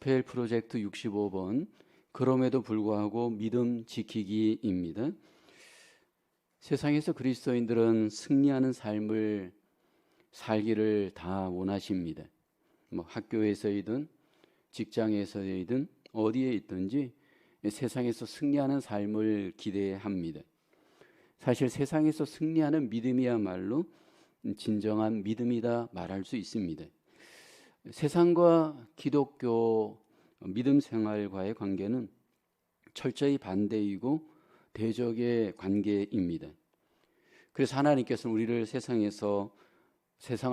고스펠 프로젝트 65번 그럼에도 불구하고 믿음 지키기입니다. 세상에서 그리스도인들은 승리하는 삶을 살기를 다 원하십니다. 학교에서이든 직장에서이든 어디에 있든지 세상에서 승리하는 삶을 기대합니다. 사실 세상에서 승리하는 믿음이야말로 진정한 믿음이다 말할 수 있습니다. 세상과 기독교 믿음 생활과의 관계는 철저히 반대이고 대적의 관계입니다. 그래서 하나님께서는 우리를 세상을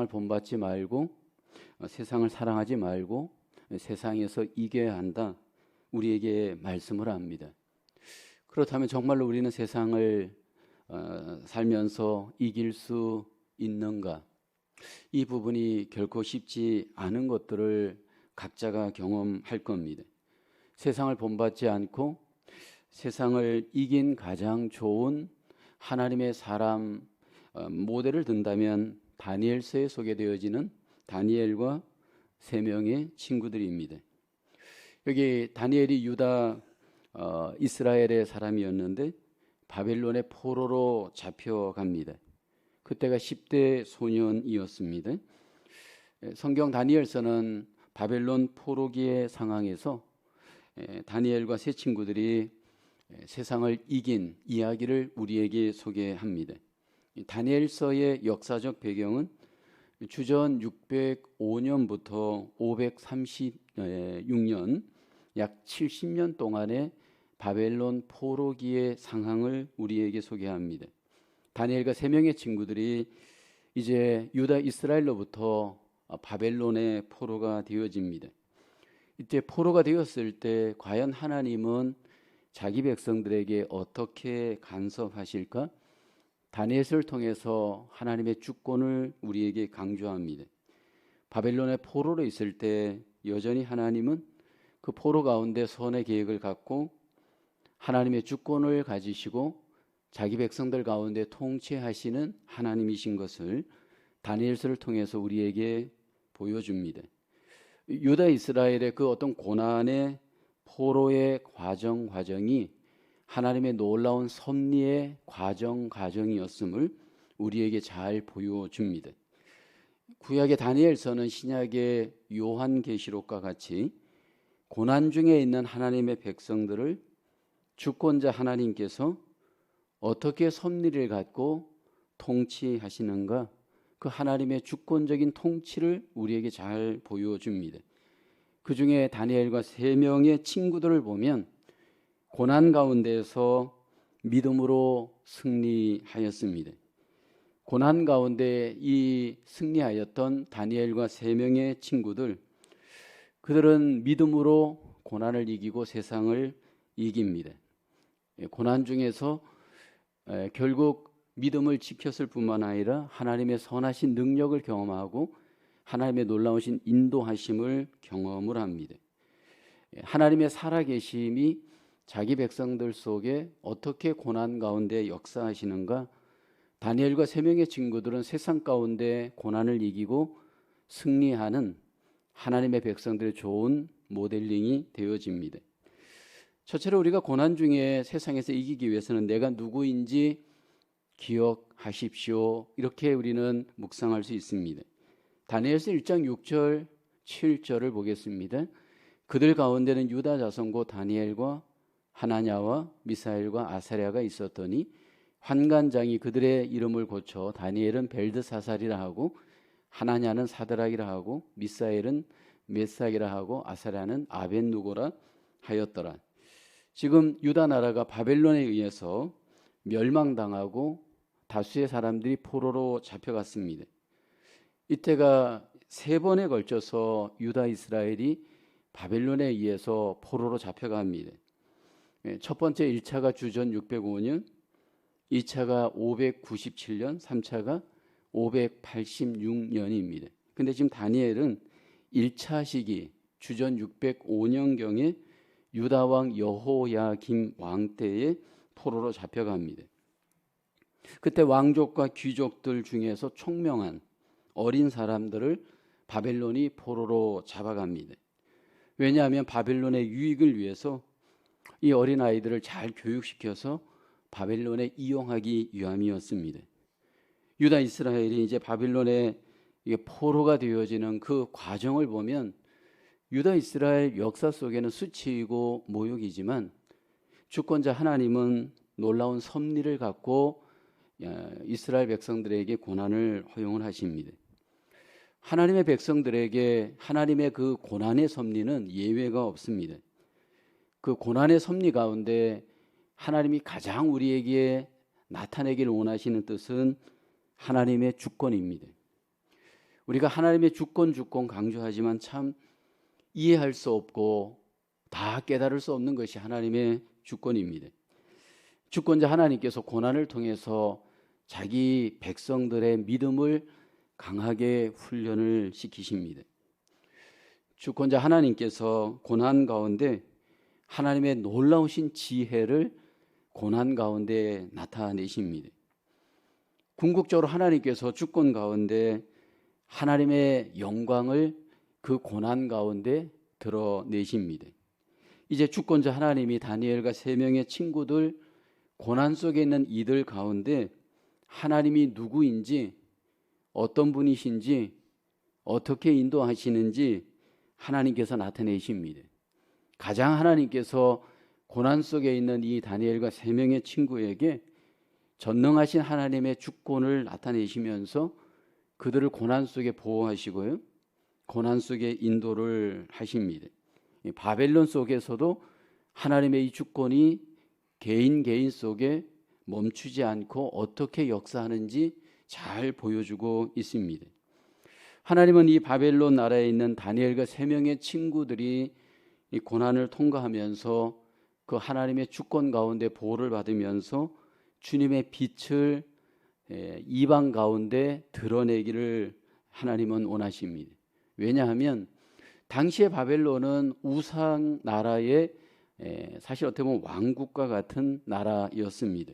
본받지 말고 세상을 사랑하지 말고 세상에서 이겨야 한다 우리에게 말씀을 합니다. 그렇다면 정말로 우리는 세상을 살면서 이길 수 있는가? 이 부분이 결코 쉽지 않은 것들을 각자가 경험할 겁니다. 세상을 본받지 않고 세상을 이긴 가장 좋은 하나님의 사람 모델을 든다면 다니엘서에 소개되어지는 다니엘과 세 명의 친구들입니다. 여기 다니엘이 유다 이스라엘의 사람이었는데 바벨론의 포로로 잡혀갑니다. 그때가 10대 소년이었습니다. 성경 다니엘서는 바벨론 포로기의 상황에서 다니엘과 세 친구들이 세상을 이긴 이야기를 우리에게 소개합니다. 다니엘서의 역사적 배경은 주전 605년부터 536년 약 70년 동안의 바벨론 포로기의 상황을 우리에게 소개합니다. 다니엘과 세 명의 친구들이 이제 유다 이스라엘로부터 바벨론의 포로가 되어집니다. 이때 포로가 되었을 때 과연 하나님은 자기 백성들에게 어떻게 간섭하실까? 다니엘서를 통해서 하나님의 주권을 우리에게 강조합니다. 바벨론의 포로로 있을 때 여전히 하나님은 그 포로 가운데 선의 계획을 갖고 하나님의 주권을 가지시고 자기 백성들 가운데 통치하시는 하나님이신 것을 다니엘서를 통해서 우리에게 보여줍니다. 유다 이스라엘의 그 어떤 고난의 포로의 과정이 하나님의 놀라운 섭리의 과정이었음을 우리에게 잘 보여줍니다. 구약의 다니엘서는 신약의 요한계시록과 같이 고난 중에 있는 하나님의 백성들을 주권자 하나님께서 어떻게 섭리를 갖고 통치하시는가, 그 하나님의 주권적인 통치를 우리에게 잘 보여줍니다. 그 중에 다니엘과 세 명의 친구들을 보면 고난 가운데서 믿음으로 승리하였습니다. 고난 가운데 이 승리하였던 다니엘과 세 명의 친구들, 그들은 믿음으로 고난을 이기고 세상을 이깁니다. 고난 중에서 결국 믿음을 지켰을 뿐만 아니라 하나님의 선하신 능력을 경험하고 하나님의 놀라우신 인도하심을 경험을 합니다. 하나님의 살아계심이 자기 백성들 속에 어떻게 고난 가운데 역사하시는가? 다니엘과 세 명의 친구들은 세상 가운데 고난을 이기고 승리하는 하나님의 백성들의 좋은 모델링이 되어집니다. 첫째로 우리가 고난 중에 세상에서 이기기 위해서는 내가 누구인지 기억하십시오. 이렇게 우리는 묵상할 수 있습니다. 다니엘서 1장 6절 7절을 보겠습니다. 그들 가운데는 유다 자손 다니엘과 하나냐와 미사엘과 아사랴가 있었더니 환관장이 그들의 이름을 고쳐 다니엘은 벨드사살이라 하고 하나냐는 사드락이라 하고 미사엘은 메삭이라 하고 아사랴는 아벳누고라 하였더라. 지금 유다 나라가 바벨론에 의해서 멸망당하고 다수의 사람들이 포로로 잡혀갔습니다. 이때가 세 번에 걸쳐서 유다 이스라엘이 바벨론에 의해서 포로로 잡혀갑니다. 첫 번째 1차가 주전 605년, 2차가 597년, 3차가 586년입니다. 근데 지금 다니엘은 1차 시기 주전 605년경에 유다 왕 여호야김 왕 때에 포로로 잡혀갑니다. 그때 왕족과 귀족들 중에서 총명한 어린 사람들을 바벨론이 포로로 잡아갑니다. 왜냐하면 바벨론의 유익을 위해서 이 어린아이들을 잘 교육시켜서 바벨론에 이용하기 위함이었습니다. 유다 이스라엘이 이제 바벨론에 포로가 되어지는 그 과정을 보면 유다 이스라엘 역사 속에는 수치이고 모욕이지만 주권자 하나님은 놀라운 섭리를 갖고 이스라엘 백성들에게 고난을 허용을 하십니다. 하나님의 백성들에게 하나님의 그 고난의 섭리는 예외가 없습니다. 그 고난의 섭리 가운데 하나님이 가장 우리에게 나타내기를 원하시는 뜻은 하나님의 주권입니다. 우리가 하나님의 주권 강조하지만 참 이해할 수 없고 다 깨달을 수 없는 것이 하나님의 주권입니다. 주권자 하나님께서 고난을 통해서 자기 백성들의 믿음을 강하게 훈련을 시키십니다. 주권자 하나님께서 고난 가운데 하나님의 놀라우신 지혜를 고난 가운데 나타내십니다. 궁극적으로 하나님께서 주권 가운데 하나님의 영광을 그 고난 가운데 드러내십니다. 이제 주권자 하나님이 다니엘과 세 명의 친구들 고난 속에 있는 이들 가운데 하나님이 누구인지, 어떤 분이신지, 어떻게 인도하시는지 하나님께서 나타내십니다. 가장 하나님께서 고난 속에 있는 이 다니엘과 세 명의 친구에게 전능하신 하나님의 주권을 나타내시면서 그들을 고난 속에 보호하시고요, 고난 속에 인도를 하십니다. 바벨론 속에서도 하나님의 이 주권이 개인 속에 멈추지 않고 어떻게 역사하는지 잘 보여주고 있습니다. 하나님은 이 바벨론 나라에 있는 다니엘과 세 명의 친구들이 이 고난을 통과하면서 그 하나님의 주권 가운데 보호를 받으면서 주님의 빛을 이방 가운데 드러내기를 하나님은 원하십니다. 왜냐하면 당시의 바벨론은 우상 나라의 사실 어떻게 보면 왕국과 같은 나라였습니다.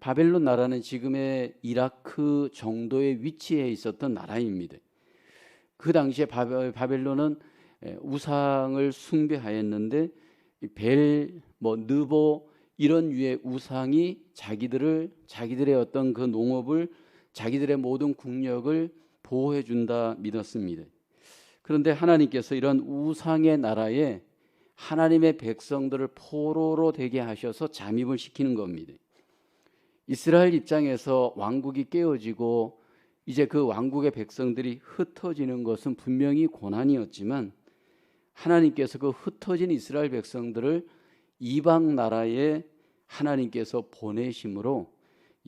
바벨론 나라는 지금의 이라크 정도의 위치에 있었던 나라입니다. 그 당시에 바벨론은 우상을 숭배하였는데 벨, 느보 이런 유의 우상이 자기들의 어떤 그 농업을, 자기들의 모든 국력을 보호해 준다 믿었습니다. 그런데 하나님께서 이런 우상의 나라에 하나님의 백성들을 포로로 되게 하셔서 잠입을 시키는 겁니다. 이스라엘 입장에서 왕국이 깨어지고 이제 그 왕국의 백성들이 흩어지는 것은 분명히 고난이었지만 하나님께서 그 흩어진 이스라엘 백성들을 이방 나라에 하나님께서 보내심으로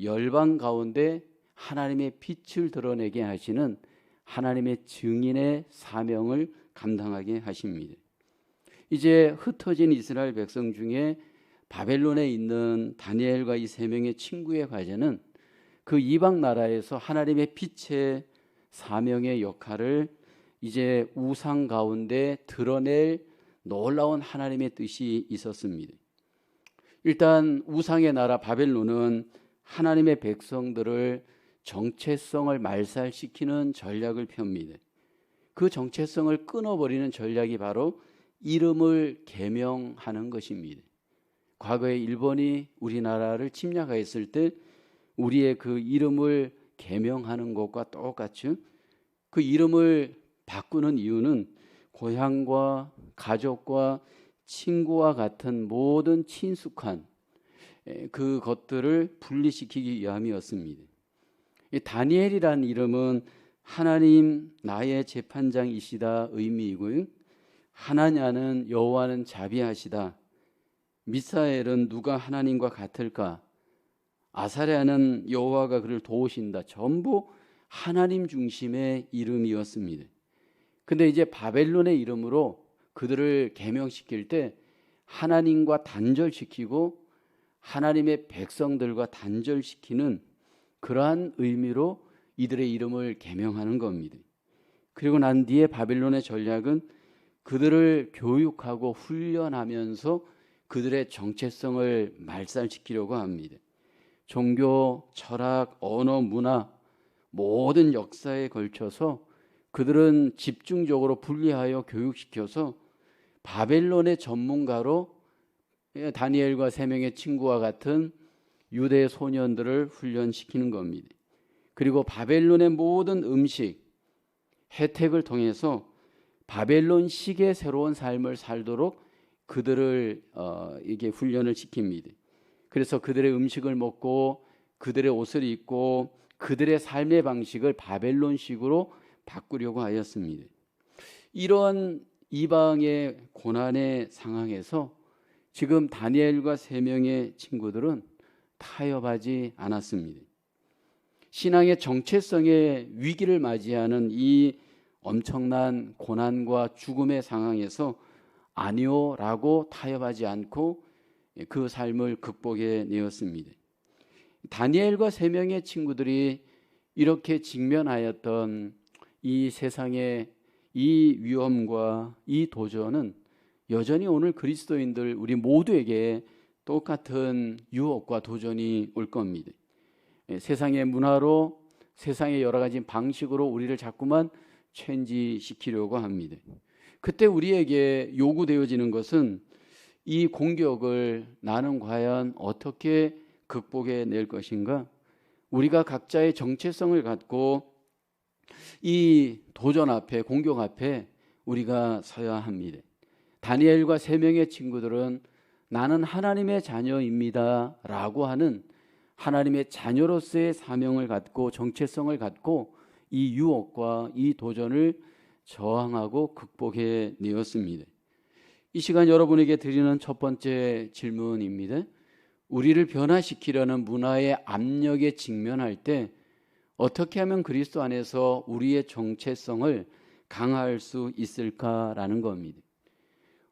열방 가운데 하나님의 빛을 드러내게 하시는 하나님의 증인의 사명을 감당하게 하십니다. 이제 흩어진 이스라엘 백성 중에 바벨론에 있는 다니엘과 이 세 명의 친구의 과제는 그 이방 나라에서 하나님의 빛의 사명의 역할을 이제 우상 가운데 드러낼 놀라운 하나님의 뜻이 있었습니다. 일단 우상의 나라 바벨론은 하나님의 백성들을 정체성을 말살시키는 전략을 펴니다. 그 정체성을 끊어버리는 전략이 바로 이름을 계명하는 것입니다. 과거에 일본이 우리나라를 침략했을 때 우리의 그 이름을 계명하는 것과 똑같이 그 이름을 바꾸는 이유는 고향과 가족과 친구와 같은 모든 친숙한 그 것들을 분리시키기 위함이었습니다. 이 다니엘이라는 이름은 하나님 나의 재판장이시다 의미이고요, 하나냐는 여호와는 자비하시다, 미사엘은 누가 하나님과 같을까, 아사랴는 여호와가 그를 도우신다, 전부 하나님 중심의 이름이었습니다. 근데 이제 바벨론의 이름으로 그들을 계명시킬 때 하나님과 단절시키고 하나님의 백성들과 단절시키는 그러한 의미로 이들의 이름을 계명하는 겁니다. 그리고 난 뒤에 바벨론의 전략은 그들을 교육하고 훈련하면서 그들의 정체성을 말살시키려고 합니다. 종교, 철학, 언어, 문화 모든 역사에 걸쳐서 그들은 집중적으로 분리하여 교육시켜서 바벨론의 전문가로 다니엘과 세 명의 친구와 같은 유대 소년들을 훈련시키는 겁니다. 그리고 바벨론의 모든 음식, 혜택을 통해서 바벨론식의 새로운 삶을 살도록 그들을 이게 훈련을 시킵니다. 그래서 그들의 음식을 먹고 그들의 옷을 입고 그들의 삶의 방식을 바벨론식으로 바꾸려고 하였습니다. 이런 이방의 고난의 상황에서 지금 다니엘과 세 명의 친구들은 타협하지 않았습니다. 신앙의 정체성의 위기를 맞이하는 이 엄청난 고난과 죽음의 상황에서 아니요라고 타협하지 않고 그 삶을 극복해 내었습니다. 다니엘과 세 명의 친구들이 이렇게 직면하였던 이 세상의 이 위험과 이 도전은 여전히 오늘 그리스도인들 우리 모두에게 똑같은 유혹과 도전이 올 겁니다. 세상의 문화로 세상의 여러 가지 방식으로 우리를 자꾸만 체인지시키려고 합니다. 그때 우리에게 요구되어지는 것은 이 공격을 나는 과연 어떻게 극복해 낼 것인가? 우리가 각자의 정체성을 갖고 이 도전 앞에, 공격 앞에 우리가 서야 합니다. 다니엘과 세 명의 친구들은 나는 하나님의 자녀입니다 라고 하는 하나님의 자녀로서의 사명을 갖고 정체성을 갖고 이 유혹과 이 도전을 저항하고 극복해 내었습니다. 이 시간 여러분에게 드리는 첫 번째 질문입니다. 우리를 변화시키려는 문화의 압력에 직면할 때 어떻게 하면 그리스도 안에서 우리의 정체성을 강화할 수 있을까라는 겁니다.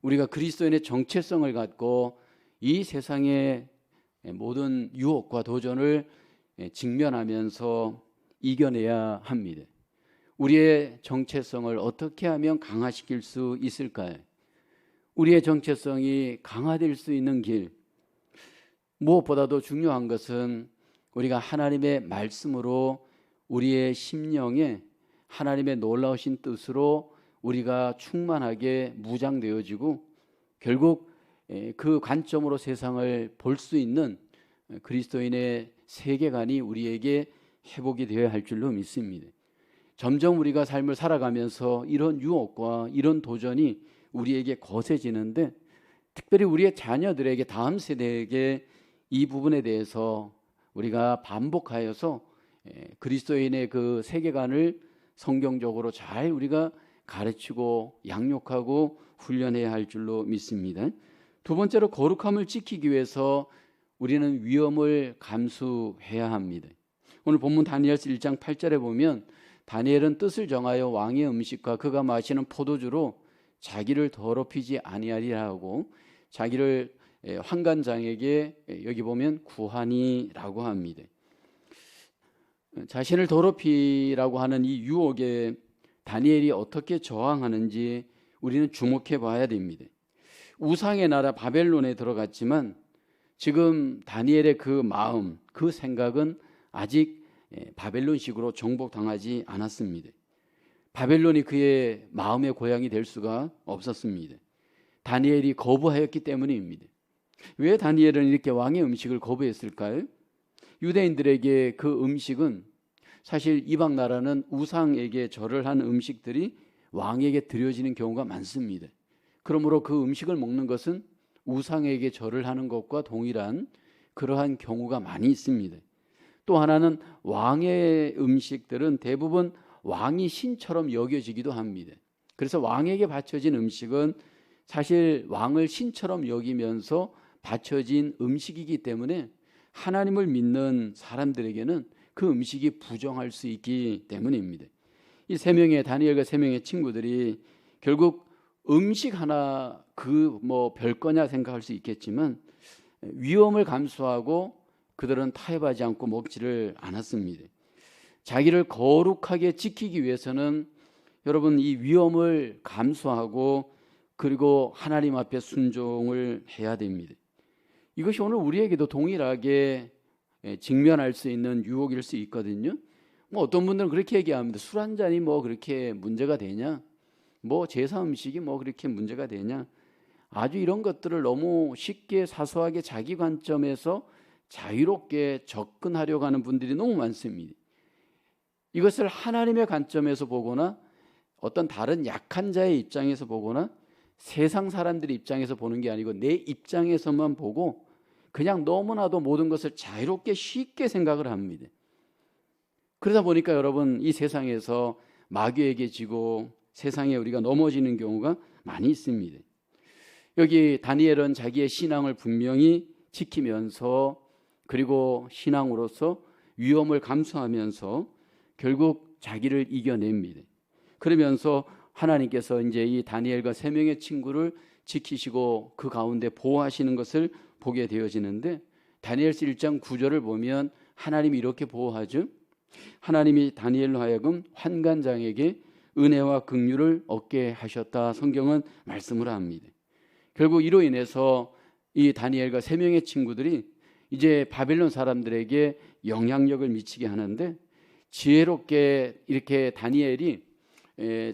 우리가 그리스도인의 정체성을 갖고 이 세상의 모든 유혹과 도전을 직면하면서 이겨내야 합니다. 우리의 정체성을 어떻게 하면 강화시킬 수 있을까요? 우리의 정체성이 강화될 수 있는 길, 무엇보다도 중요한 것은 우리가 하나님의 말씀으로 우리의 심령에 하나님의 놀라우신 뜻으로 우리가 충만하게 무장되어지고 결국 그 관점으로 세상을 볼 수 있는 그리스도인의 세계관이 우리에게 회복이 되어야 할 줄로 믿습니다. 점점 우리가 삶을 살아가면서 이런 유혹과 이런 도전이 우리에게 거세지는데 특별히 우리의 자녀들에게 다음 세대에게 이 부분에 대해서 우리가 반복하여서 그리스도인의 그 세계관을 성경적으로 잘 우리가 가르치고 양육하고 훈련해야 할 줄로 믿습니다. 두 번째로 거룩함을 지키기 위해서 우리는 위험을 감수해야 합니다. 오늘 본문 다니엘서 1장 8절에 보면 다니엘은 뜻을 정하여 왕의 음식과 그가 마시는 포도주로 자기를 더럽히지 아니하리라 하고 자기를 환관장에게 여기 보면 구하니라고 합니다. 자신을 더럽히라고 하는 이 유혹에 다니엘이 어떻게 저항하는지 우리는 주목해 봐야 됩니다. 우상의 나라 바벨론에 들어갔지만 지금 다니엘의 그 마음, 그 생각은 아직 바벨론식으로 정복당하지 않았습니다. 바벨론이 그의 마음의 고향이 될 수가 없었습니다. 다니엘이 거부하였기 때문입니다. 왜 다니엘은 이렇게 왕의 음식을 거부했을까요? 유대인들에게 그 음식은 사실 이방 나라는 우상에게 절을 한 음식들이 왕에게 드려지는 경우가 많습니다. 그러므로 그 음식을 먹는 것은 우상에게 절을 하는 것과 동일한 그러한 경우가 많이 있습니다. 또 하나는 왕의 음식들은 대부분 왕이 신처럼 여겨지기도 합니다. 그래서 왕에게 바쳐진 음식은 사실 왕을 신처럼 여기면서 바쳐진 음식이기 때문에 하나님을 믿는 사람들에게는 그 음식이 부정할 수 있기 때문입니다. 이 세 명의 다니엘과 세 명의 친구들이 결국 음식 하나 그 뭐 별거냐 생각할 수 있겠지만 위험을 감수하고 그들은 타협하지 않고 먹지를 않았습니다. 자기를 거룩하게 지키기 위해서는 여러분 이 위험을 감수하고 그리고 하나님 앞에 순종을 해야 됩니다. 이것이 오늘 우리에게도 동일하게 직면할 수 있는 유혹일 수 있거든요. 뭐 어떤 분들은 그렇게 얘기합니다. 술 한 잔이 뭐 그렇게 문제가 되냐? 뭐 제사 음식이 뭐 그렇게 문제가 되냐? 아주 이런 것들을 너무 쉽게 사소하게 자기 관점에서 자유롭게 접근하려고 하는 분들이 너무 많습니다. 이것을 하나님의 관점에서 보거나 어떤 다른 약한 자의 입장에서 보거나 세상 사람들의 입장에서 보는 게 아니고 내 입장에서만 보고 그냥 너무나도 모든 것을 자유롭게 쉽게 생각을 합니다. 그러다 보니까 여러분, 이 세상에서 마귀에게 지고 세상에 우리가 넘어지는 경우가 많이 있습니다. 여기 다니엘은 자기의 신앙을 분명히 지키면서, 그리고 신앙으로서 위험을 감수하면서 결국 자기를 이겨냅니다. 그러면서 하나님께서 이제 이 다니엘과 세 명의 친구를 지키시고 그 가운데 보호하시는 것을 보게 되어지는데, 다니엘서 1장 9절을 보면 하나님이 이렇게 보호하죠. 하나님이 다니엘로 하여금 환관장에게 은혜와 긍휼을 얻게 하셨다, 성경은 말씀을 합니다. 결국 이로 인해서 이 다니엘과 세 명의 친구들이 이제 바벨론 사람들에게 영향력을 미치게 하는데, 지혜롭게 이렇게 다니엘이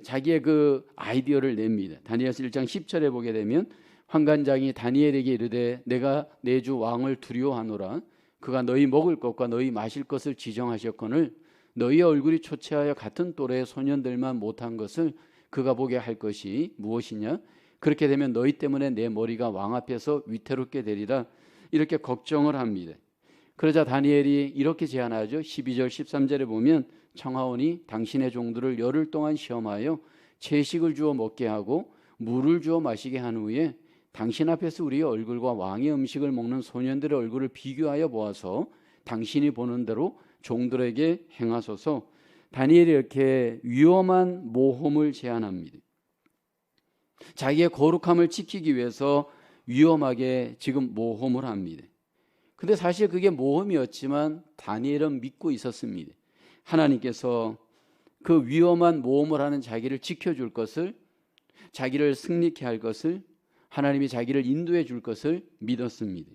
자기의 그 아이디어를 냅니다. 다니엘서 1장 10절에 보게 되면 환관장이 다니엘에게 이르되 내가 내 주 왕을 두려워하노라. 그가 너희 먹을 것과 너희 마실 것을 지정하셨거늘 너희의 얼굴이 초췌하여 같은 또래의 소년들만 못한 것을 그가 보게 할 것이 무엇이냐? 그렇게 되면 너희 때문에 내 머리가 왕 앞에서 위태롭게 되리라. 이렇게 걱정을 합니다. 그러자 다니엘이 이렇게 제안하죠. 12절 13절에 보면 청하오니 당신의 종들을 열흘 동안 시험하여 채식을 주어 먹게 하고 물을 주어 마시게 한 후에 당신 앞에서 우리의 얼굴과 왕의 음식을 먹는 소년들의 얼굴을 비교하여 보아서 당신이 보는 대로 종들에게 행하소서. 다니엘이 이렇게 위험한 모험을 제안합니다. 자기의 거룩함을 지키기 위해서 위험하게 지금 모험을 합니다. 근데 사실 그게 모험이었지만 다니엘은 믿고 있었습니다. 하나님께서 그 위험한 모험을 하는 자기를 지켜줄 것을, 자기를 승리케 할 것을, 하나님이 자기를 인도해 줄 것을 믿었습니다.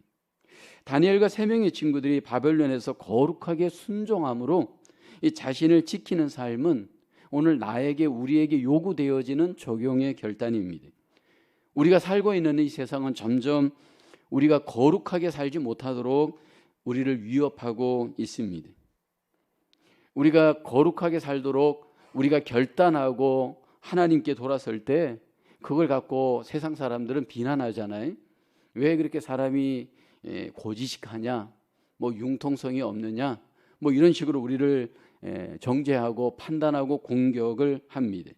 다니엘과 세 명의 친구들이 바벨론에서 거룩하게 순종함으로 이 자신을 지키는 삶은 오늘 나에게, 우리에게 요구되어지는 적용의 결단입니다. 우리가 살고 있는 이 세상은 점점 우리가 거룩하게 살지 못하도록 우리를 위협하고 있습니다. 우리가 거룩하게 살도록 우리가 결단하고 하나님께 돌아설 때 그걸 갖고 세상 사람들은 비난하잖아요. 왜 그렇게 사람이 고지식하냐, 뭐 융통성이 없느냐, 뭐 이런 식으로 우리를 정죄하고 판단하고 공격을 합니다.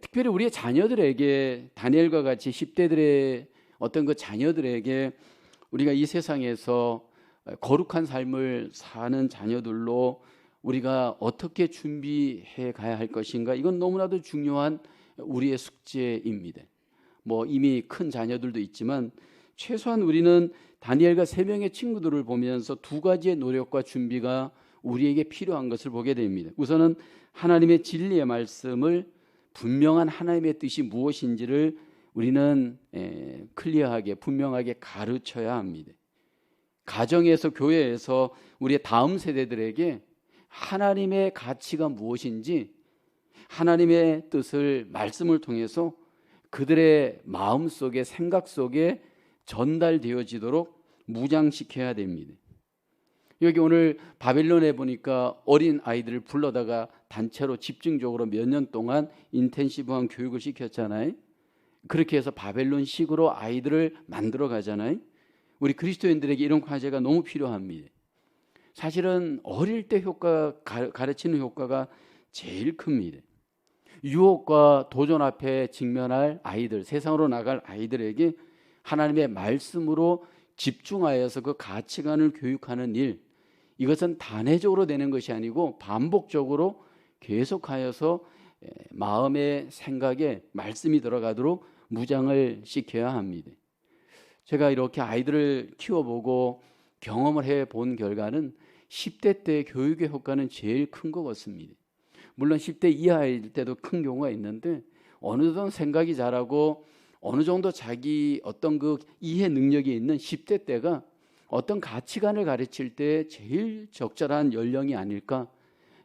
특별히 우리의 자녀들에게, 다니엘과 같이 10대들의 어떤 그 자녀들에게 우리가 이 세상에서 거룩한 삶을 사는 자녀들로 우리가 어떻게 준비해 가야 할 것인가, 이건 너무나도 중요한 우리의 숙제입니다. 뭐 이미 큰 자녀들도 있지만 최소한 우리는 다니엘과 세 명의 친구들을 보면서 두 가지의 노력과 준비가 우리에게 필요한 것을 보게 됩니다. 우선은 하나님의 진리의 말씀을, 분명한 하나님의 뜻이 무엇인지를 우리는 클리어하게, 분명하게 가르쳐야 합니다. 가정에서, 교회에서 우리의 다음 세대들에게 하나님의 가치가 무엇인지, 하나님의 뜻을 말씀을 통해서 그들의 마음 속에, 생각 속에 전달되어지도록 무장시켜야 됩니다. 여기 오늘 바벨론에 보니까 어린 아이들을 불러다가 단체로 집중적으로 몇 년 동안 인텐시브한 교육을 시켰잖아요. 그렇게 해서 바벨론식으로 아이들을 만들어 가잖아요. 우리 그리스도인들에게 이런 과제가 너무 필요합니다. 사실은 어릴 때 가르치는 효과가 제일 큽니다. 유혹과 도전 앞에 직면할 아이들, 세상으로 나갈 아이들에게 하나님의 말씀으로 집중하여서 그 가치관을 교육하는 일, 이것은 단회적으로 되는 것이 아니고 반복적으로 계속하여서 마음의 생각에 말씀이 들어가도록 무장을 시켜야 합니다. 제가 이렇게 아이들을 키워보고 경험을 해본 결과는 10대 때 교육의 효과는 제일 큰 것 같습니다. 물론 10대 이하일 때도 큰 경우가 있는데, 어느 정도 생각이 자라고 어느 정도 자기 어떤 그 이해 능력이 있는 10대 때가 어떤 가치관을 가르칠 때 제일 적절한 연령이 아닐까.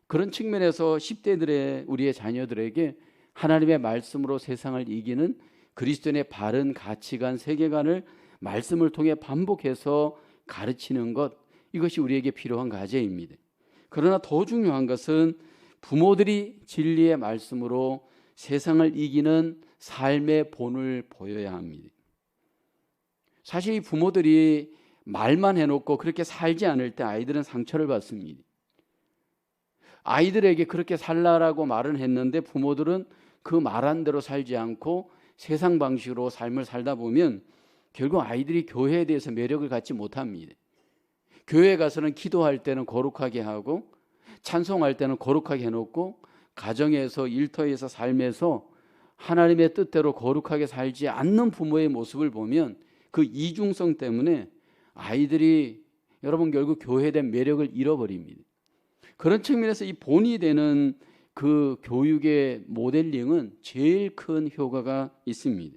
그런 측면에서 10대들의 우리의 자녀들에게 하나님의 말씀으로 세상을 이기는 그리스도인의 바른 가치관, 세계관을 말씀을 통해 반복해서 가르치는 것, 이것이 우리에게 필요한 과제입니다. 그러나 더 중요한 것은 부모들이 진리의 말씀으로 세상을 이기는 삶의 본을 보여야 합니다. 사실 이 부모들이 말만 해놓고 그렇게 살지 않을 때 아이들은 상처를 받습니다. 아이들에게 그렇게 살라라고 말은 했는데 부모들은 그 말한 대로 살지 않고 세상 방식으로 삶을 살다 보면 결국 아이들이 교회에 대해서 매력을 갖지 못합니다. 교회에 가서는 기도할 때는 거룩하게 하고 찬송할 때는 거룩하게 해놓고 가정에서 일터에서 삶에서 하나님의 뜻대로 거룩하게 살지 않는 부모의 모습을 보면 그 이중성 때문에 아이들이 여러분 결국 교회에 대한 매력을 잃어버립니다. 그런 측면에서 이 본이 되는 그 교육의 모델링은 제일 큰 효과가 있습니다.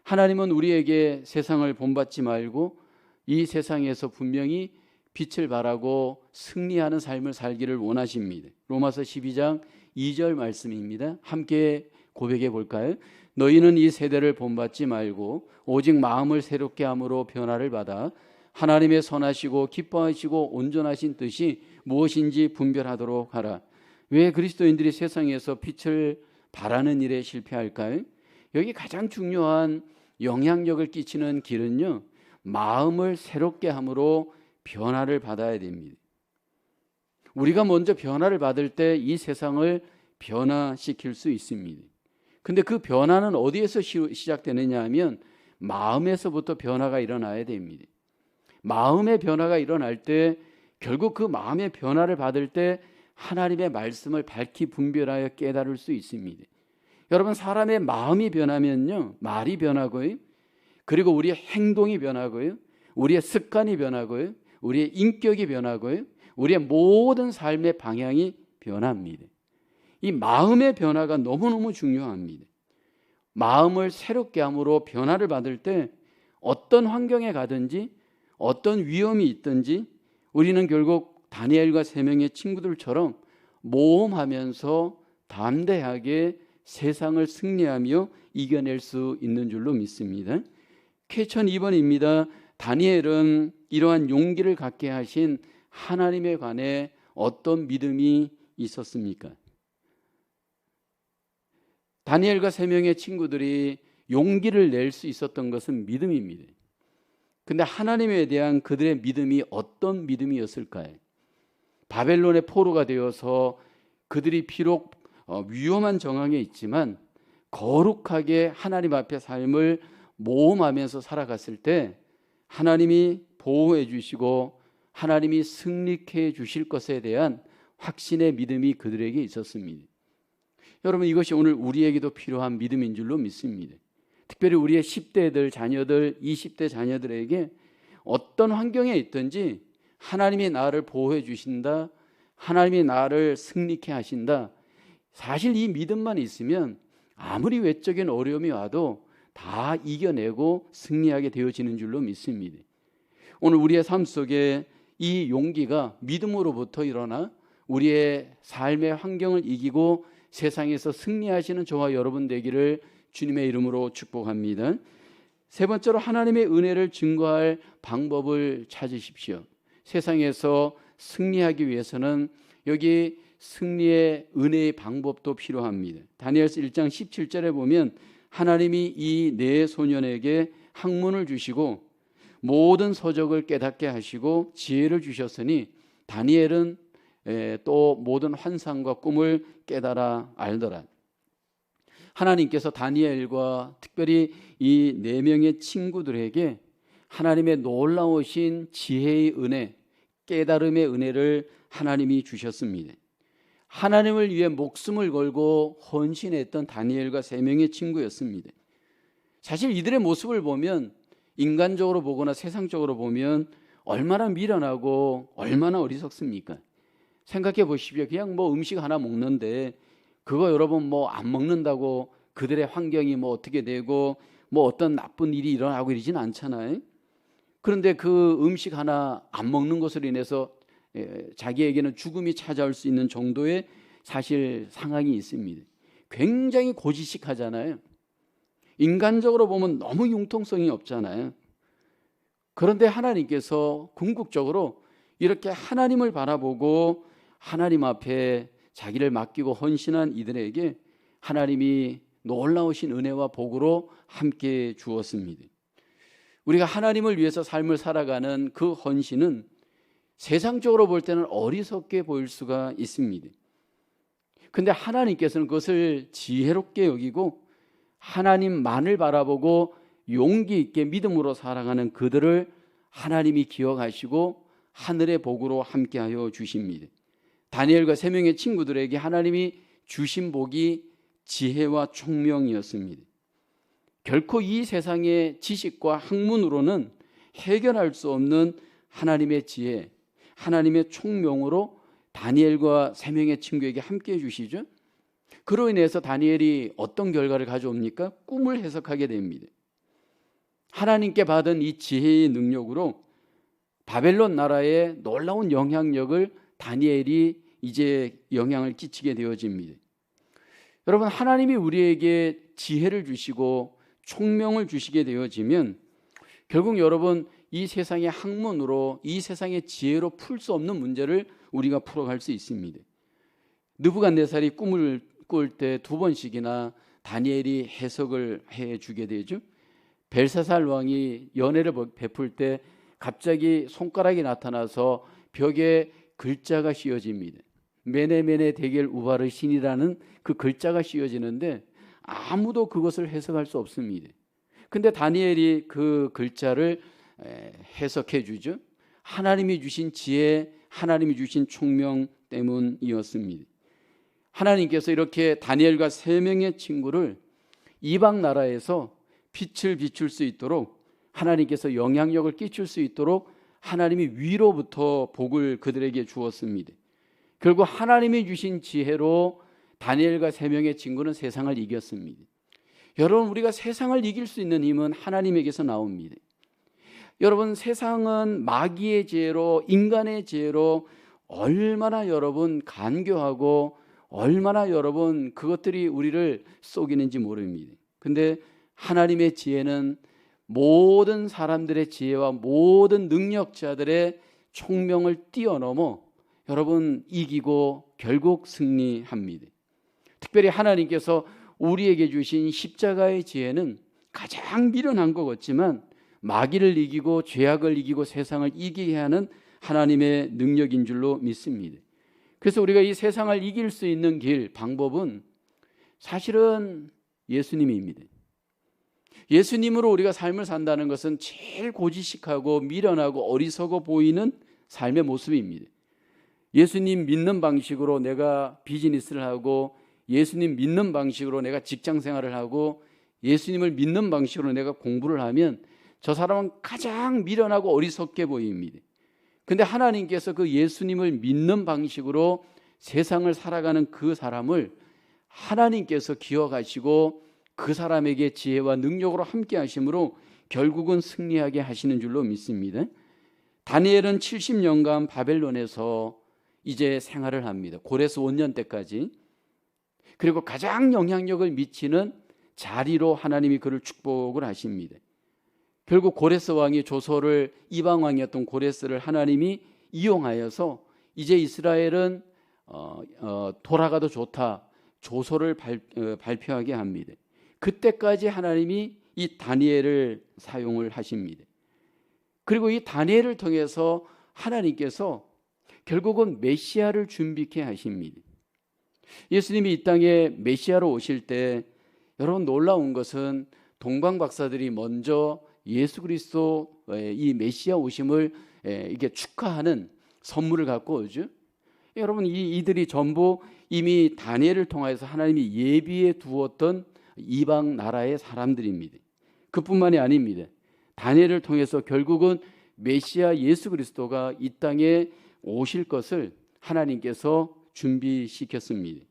하나님은 우리에게 세상을 본받지 말고 이 세상에서 분명히 빛을 발하고 승리하는 삶을 살기를 원하십니다. 로마서 12장 2절 말씀입니다. 함께 고백해 볼까요? 너희는 이 세대를 본받지 말고 오직 마음을 새롭게 함으로 변화를 받아 하나님의 선하시고 기뻐하시고 온전하신 뜻이 무엇인지 분별하도록 하라. 왜 그리스도인들이 세상에서 빛을 발하는 일에 실패할까요? 여기 가장 중요한 영향력을 끼치는 길은요, 마음을 새롭게 함으로 변화를 받아야 됩니다. 우리가 먼저 변화를 받을 때 이 세상을 변화시킬 수 있습니다. 근데 그 변화는 어디에서 시작되느냐 하면 마음에서부터 변화가 일어나야 됩니다. 마음의 변화가 일어날 때 결국 그 마음의 변화를 받을 때 하나님의 말씀을 밝히 분별하여 깨달을 수 있습니다. 여러분, 사람의 마음이 변하면요, 말이 변하고요, 그리고 우리의 행동이 변하고요, 우리의 습관이 변하고요, 우리의 인격이 변하고요, 우리의 모든 삶의 방향이 변합니다. 이 마음의 변화가 너무너무 중요합니다. 마음을 새롭게 함으로 변화를 받을 때 어떤 환경에 가든지 어떤 위험이 있든지 우리는 결국 다니엘과 세 명의 친구들처럼 모험하면서 담대하게 세상을 승리하며 이겨낼 수 있는 줄로 믿습니다. 퀘스천 2번입니다. 다니엘은 이러한 용기를 갖게 하신 하나님에 관해 어떤 믿음이 있었습니까? 다니엘과 세 명의 친구들이 용기를 낼 수 있었던 것은 믿음입니다. 근데 하나님에 대한 그들의 믿음이 어떤 믿음이었을까요? 바벨론의 포로가 되어서 그들이 비록 위험한 정황에 있지만 거룩하게 하나님 앞에 삶을 모험하면서 살아갔을 때 하나님이 보호해 주시고 하나님이 승리케 해 주실 것에 대한 확신의 믿음이 그들에게 있었습니다. 여러분, 이것이 오늘 우리에게도 필요한 믿음인 줄로 믿습니다. 특별히 우리의 10대들 자녀들, 20대 자녀들에게 어떤 환경에 있든지 하나님이 나를 보호해 주신다, 하나님이 나를 승리케 하신다, 사실 이 믿음만 있으면 아무리 외적인 어려움이 와도 다 이겨내고 승리하게 되어지는 줄로 믿습니다. 오늘 우리의 삶 속에 이 용기가 믿음으로부터 일어나 우리의 삶의 환경을 이기고 세상에서 승리하시는 저와 여러분 되기를 주님의 이름으로 축복합니다. 세 번째로 하나님의 은혜를 증거할 방법을 찾으십시오. 세상에서 승리하기 위해서는 여기 승리의 은혜의 방법도 필요합니다. 다니엘서 1장 17절에 보면 하나님이 이 네 소년에게 학문을 주시고 모든 서적을 깨닫게 하시고 지혜를 주셨으니 다니엘은 또 모든 환상과 꿈을 깨달아 알더라. 하나님께서 다니엘과 특별히 이 네 명의 친구들에게 하나님의 놀라우신 지혜의 은혜, 깨달음의 은혜를 하나님이 주셨습니다. 하나님을 위해 목숨을 걸고 헌신했던 다니엘과 세 명의 친구였습니다. 사실 이들의 모습을 보면 인간적으로 보거나 세상적으로 보면 얼마나 미련하고 얼마나 어리석습니까? 생각해 보십시오. 그냥 음식 하나 먹는데 그거 여러분 안 먹는다고 그들의 환경이 어떻게 되고 어떤 나쁜 일이 일어나고 이러진 않잖아요. 그런데 그 음식 하나 안 먹는 것으로 인해서 자기에게는 죽음이 찾아올 수 있는 정도의 사실 상황이 있습니다. 굉장히 고지식하잖아요. 인간적으로 보면 너무 융통성이 없잖아요. 그런데 하나님께서 궁극적으로 이렇게 하나님을 바라보고 하나님 앞에 자기를 맡기고 헌신한 이들에게 하나님이 놀라우신 은혜와 복으로 함께 주었습니다. 우리가 하나님을 위해서 삶을 살아가는 그 헌신은 세상적으로 볼 때는 어리석게 보일 수가 있습니다. 근데 하나님께서는 그것을 지혜롭게 여기고 하나님만을 바라보고 용기 있게 믿음으로 살아가는 그들을 하나님이 기억하시고 하늘의 복으로 함께하여 주십니다. 다니엘과 세 명의 친구들에게 하나님이 주신 복이 지혜와 총명이었습니다. 결코 이 세상의 지식과 학문으로는 해결할 수 없는 하나님의 지혜, 하나님의 총명으로 다니엘과 세 명의 친구에게 함께해 주시죠. 그로 인해서 다니엘이 어떤 결과를 가져옵니까? 꿈을 해석하게 됩니다. 하나님께 받은 이 지혜의 능력으로 바벨론 나라에 놀라운 영향력을 다니엘이 이제 영향을 끼치게 되어집니다. 여러분, 하나님이 우리에게 지혜를 주시고 총명을 주시게 되어지면 결국 여러분 이 세상의 학문으로 이 세상의 지혜로 풀 수 없는 문제를 우리가 풀어갈 수 있습니다. 느부갓네살이 꿈을 꿀 때 두 번씩이나 다니엘이 해석을 해주게 되죠. 벨사살 왕이 연회를 베풀 때 갑자기 손가락이 나타나서 벽에 글자가 씌워집니다. 메네메네 데겔 우바르 신이라는 그 글자가 씌워지는데 아무도 그것을 해석할 수 없습니다. 근데 다니엘이 그 글자를 해석해 주죠. 하나님이 주신 지혜, 하나님이 주신 총명 때문이었습니다. 하나님께서 이렇게 다니엘과 세 명의 친구를 이방 나라에서 빛을 비출 수 있도록 하나님께서 영향력을 끼칠 수 있도록 하나님이 위로부터 복을 그들에게 주었습니다. 결국 하나님이 주신 지혜로 다니엘과 세 명의 친구는 세상을 이겼습니다. 여러분, 우리가 세상을 이길 수 있는 힘은 하나님에게서 나옵니다. 여러분, 세상은 마귀의 지혜로, 인간의 지혜로 얼마나 여러분 간교하고 얼마나 여러분 그것들이 우리를 속이는지 모릅니다. 근데 하나님의 지혜는 모든 사람들의 지혜와 모든 능력자들의 총명을 뛰어넘어 여러분 이기고 결국 승리합니다. 특별히 하나님께서 우리에게 주신 십자가의 지혜는 가장 미련한 것 같지만 마귀를 이기고 죄악을 이기고 세상을 이기게 하는 하나님의 능력인 줄로 믿습니다. 그래서 우리가 이 세상을 이길 수 있는 길, 방법은 사실은 예수님입니다. 예수님으로 우리가 삶을 산다는 것은 제일 고지식하고 미련하고 어리석어 보이는 삶의 모습입니다. 예수님 믿는 방식으로 내가 비즈니스를 하고 예수님 믿는 방식으로 내가 직장 생활을 하고 예수님을 믿는 방식으로 내가 공부를 하면 저 사람은 가장 미련하고 어리석게 보입니다. 근데 하나님께서 그 예수님을 믿는 방식으로 세상을 살아가는 그 사람을 하나님께서 기억하시고 그 사람에게 지혜와 능력으로 함께 하심으로 결국은 승리하게 하시는 줄로 믿습니다. 다니엘은 70년간 바벨론에서 이제 생활을 합니다. 고레스 5년 때까지. 그리고 가장 영향력을 미치는 자리로 하나님이 그를 축복을 하십니다. 결국 고레스 왕이 조소를, 이방 왕이었던 고레스를 하나님이 이용하여서 이제 이스라엘은 돌아가도 좋다, 조소를 발표하게 합니다. 그때까지 하나님이 이 다니엘을 사용을 하십니다. 그리고 이 다니엘을 통해서 하나님께서 결국은 메시아를 준비케 하십니다. 예수님이 이 땅에 메시아로 오실 때 여러분 놀라운 것은 동방 박사들이 먼저 예수 그리스도의 이 메시아 오심을 이게 축하하는 선물을 갖고 오죠. 여러분 이들이 전부 이미 다니엘을 통해서 하나님이 예비해 두었던 이방 나라의 사람들입니다. 그뿐만이 아닙니다. 다니엘을 통해서 결국은 메시아 예수 그리스도가 이 땅에 오실 것을 하나님께서 준비시켰습니다.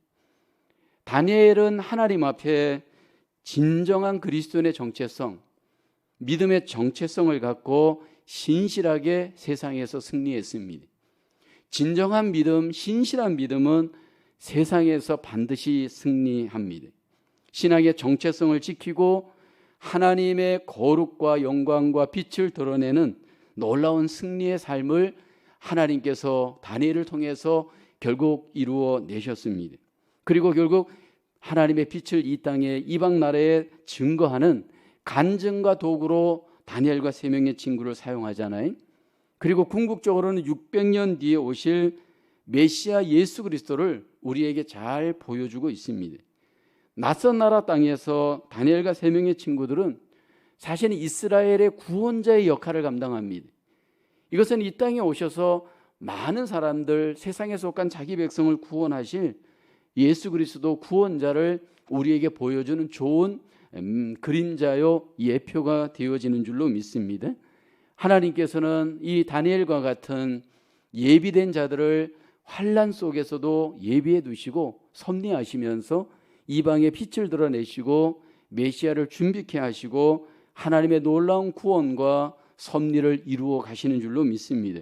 다니엘은 하나님 앞에 진정한 그리스도인의 정체성, 믿음의 정체성을 갖고 신실하게 세상에서 승리했습니다. 진정한 믿음, 신실한 믿음은 세상에서 반드시 승리합니다. 신앙의 정체성을 지키고 하나님의 거룩과 영광과 빛을 드러내는 놀라운 승리의 삶을 하나님께서 다니엘을 통해서 결국 이루어 내셨습니다. 그리고 결국 하나님의 빛을 이 땅에 이방 나라에 증거하는 간증과 도구로 다니엘과 세 명의 친구를 사용하잖아요. 그리고 궁극적으로는 600년 뒤에 오실 메시아 예수 그리스도를 우리에게 잘 보여주고 있습니다. 낯선 나라 땅에서 다니엘과 세 명의 친구들은 사실은 이스라엘의 구원자의 역할을 감당합니다. 이것은 이 땅에 오셔서 많은 사람들, 세상에 속한 자기 백성을 구원하실 예수 그리스도 구원자를 우리에게 보여주는 좋은 그림자요 예표가 되어지는 줄로 믿습니다. 하나님께서는 이 다니엘과 같은 예비된 자들을 환난 속에서도 예비해 두시고 섭리하시면서 이방의 빛을 드러내시고 메시아를 준비케 하시고 하나님의 놀라운 구원과 섭리를 이루어 가시는 줄로 믿습니다.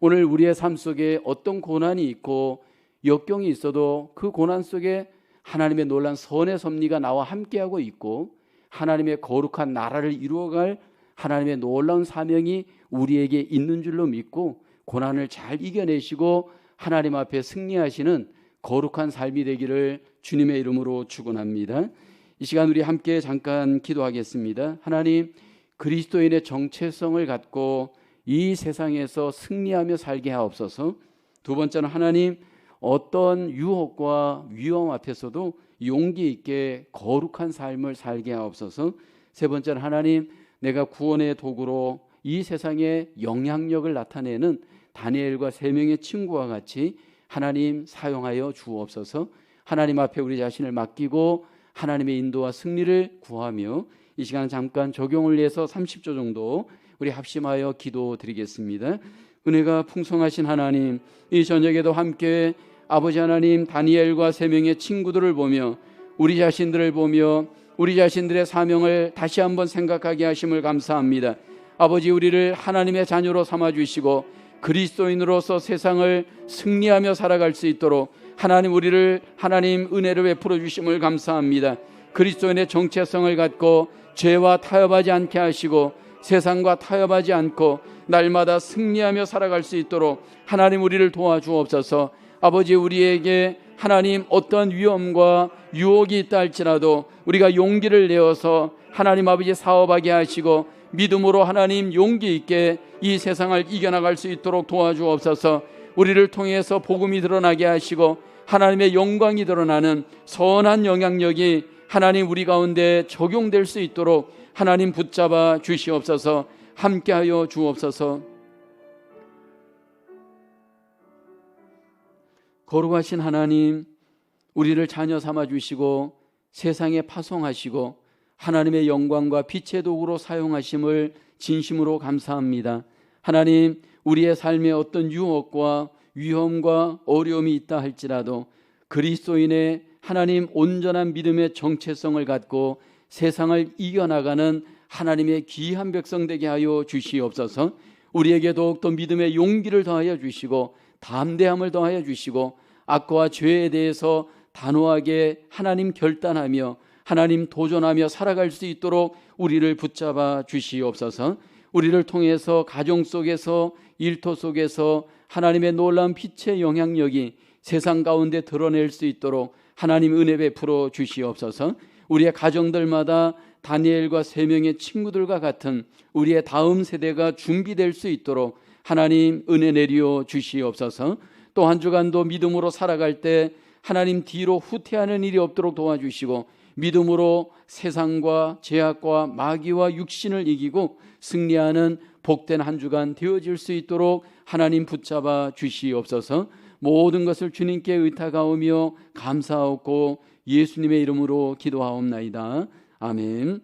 오늘 우리의 삶 속에 어떤 고난이 있고 역경이 있어도 그 고난 속에 하나님의 놀라운 선의 섭리가 나와 함께하고 있고 하나님의 거룩한 나라를 이루어갈 하나님의 놀라운 사명이 우리에게 있는 줄로 믿고 고난을 잘 이겨내시고 하나님 앞에 승리하시는 거룩한 삶이 되기를 주님의 이름으로 축원합니다. 이 시간 우리 함께 잠깐 기도하겠습니다. 하나님, 그리스도인의 정체성을 갖고 이 세상에서 승리하며 살게 하옵소서. 두 번째는 하나님, 어떤 유혹과 위험 앞에서도 용기 있게 거룩한 삶을 살게 하옵소서. 세 번째는 하나님, 내가 구원의 도구로 이 세상에 영향력을 나타내는 다니엘과 세 명의 친구와 같이 하나님 사용하여 주옵소서. 하나님 앞에 우리 자신을 맡기고 하나님의 인도와 승리를 구하며 이 시간 잠깐 적용을 위해서 30초 정도 우리 합심하여 기도드리겠습니다. 은혜가 풍성하신 하나님, 이 저녁에도 함께 아버지 하나님, 다니엘과 세 명의 친구들을 보며 우리 자신들을 보며 우리 자신들의 사명을 다시 한번 생각하게 하심을 감사합니다. 아버지, 우리를 하나님의 자녀로 삼아주시고 그리스도인으로서 세상을 승리하며 살아갈 수 있도록 하나님, 우리를 하나님 은혜를 베풀어 주심을 감사합니다. 그리스도인의 정체성을 갖고 죄와 타협하지 않게 하시고 세상과 타협하지 않고 날마다 승리하며 살아갈 수 있도록 하나님, 우리를 도와주옵소서. 아버지, 우리에게 하나님 어떤 위험과 유혹이 있다 할지라도 우리가 용기를 내어서 하나님 아버지 사업하게 하시고 믿음으로 하나님 용기 있게 이 세상을 이겨나갈 수 있도록 도와주옵소서. 우리를 통해서 복음이 드러나게 하시고 하나님의 영광이 드러나는 선한 영향력이 하나님 우리 가운데 적용될 수 있도록 하나님 붙잡아 주시옵소서. 함께하여 주옵소서. 거룩하신 하나님, 우리를 자녀 삼아 주시고 세상에 파송하시고 하나님의 영광과 빛의 도구로 사용하심을 진심으로 감사합니다. 하나님, 우리의 삶에 어떤 유혹과 위험과 어려움이 있다 할지라도 그리스도인의 하나님 온전한 믿음의 정체성을 갖고 세상을 이겨나가는 하나님의 귀한 백성 되게 하여 주시옵소서. 우리에게 더욱더 믿음의 용기를 더하여 주시고 담대함을 더하여 주시고 악과 죄에 대해서 단호하게 하나님 결단하며 하나님 도전하며 살아갈 수 있도록 우리를 붙잡아 주시옵소서. 우리를 통해서 가정 속에서 일터 속에서 하나님의 놀라운 빛의 영향력이 세상 가운데 드러낼 수 있도록 하나님 은혜 베풀어 주시옵소서. 우리의 가정들마다 다니엘과 세 명의 친구들과 같은 우리의 다음 세대가 준비될 수 있도록 하나님 은혜 내려 주시옵소서. 또 한 주간도 믿음으로 살아갈 때 하나님 뒤로 후퇴하는 일이 없도록 도와주시고 믿음으로 세상과 죄악과 마귀와 육신을 이기고 승리하는 복된 한 주간 되어질 수 있도록 하나님 붙잡아 주시옵소서. 모든 것을 주님께 의탁하오며 감사하고 예수님의 이름으로 기도하옵나이다. 아멘.